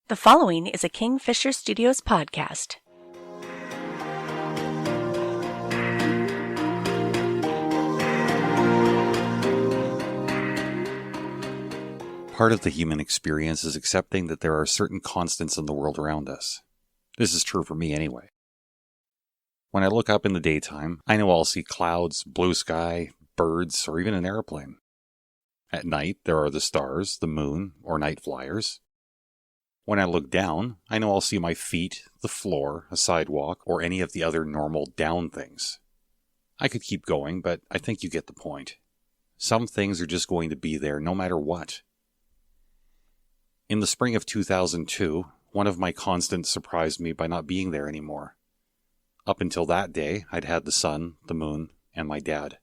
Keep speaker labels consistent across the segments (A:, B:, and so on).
A: The following is a Bergen-Fischer Studios podcast.
B: Part of the human experience is accepting that there are certain constants in the world around us. This is true for me anyway. When I look up in the daytime, I know I'll see clouds, blue sky, birds, or even an airplane. At night, there are the stars, the moon, or night flyers. When I look down, I know I'll see my feet, the floor, a sidewalk, or any of the other normal down things. I could keep going, but I think you get the point. Some things are just going to be there no matter what. In the spring of 2002, one of my constants surprised me by not being there anymore. Up until that day, I'd had the sun, the moon, and my dad.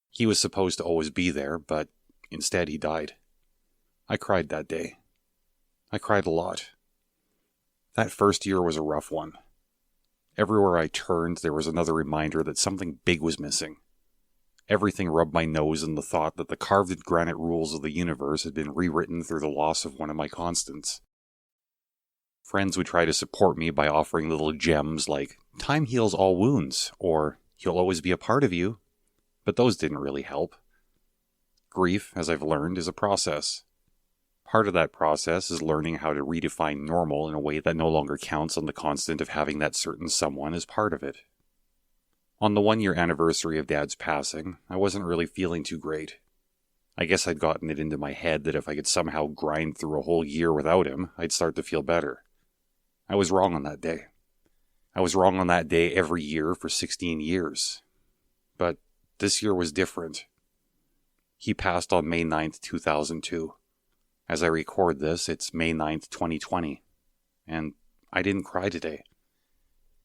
B: He was supposed to always be there, but instead he died. I cried that day. I cried a lot. That first year was a rough one. Everywhere I turned, there was another reminder that something big was missing. Everything rubbed my nose in the thought that the carved granite rules of the universe had been rewritten through the loss of one of my constants. Friends would try to support me by offering little gems like, "Time heals all wounds," or "He'll always be a part of you," but those didn't really help. Grief, as I've learned, is a process. Part of that process is learning how to redefine normal in a way that no longer counts on the constant of having that certain someone as part of it. On the 1-year anniversary of Dad's passing, I wasn't really feeling too great. I guess I'd gotten it into my head that if I could somehow grind through a whole year without him, I'd start to feel better. I was wrong on that day. I was wrong on that day every year for 16 years. But this year was different. He passed on May 9th, 2002. As I record this, it's May 9th, 2020. And I didn't cry today.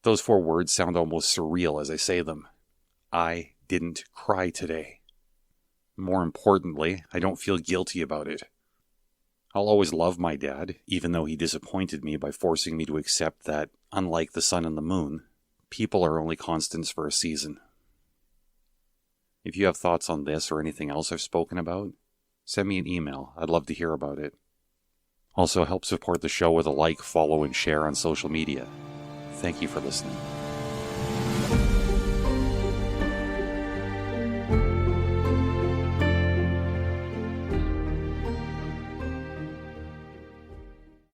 B: Those 4 words sound almost surreal as I say them. I didn't cry today. More importantly, I don't feel guilty about it. I'll always love my dad, even though he disappointed me by forcing me to accept that, unlike the sun and the moon, people are only constants for a season. If you have thoughts on this or anything else I've spoken about, send me an email. I'd love to hear about it. Also, help support the show with a like, follow, and share on social media. Thank you for listening.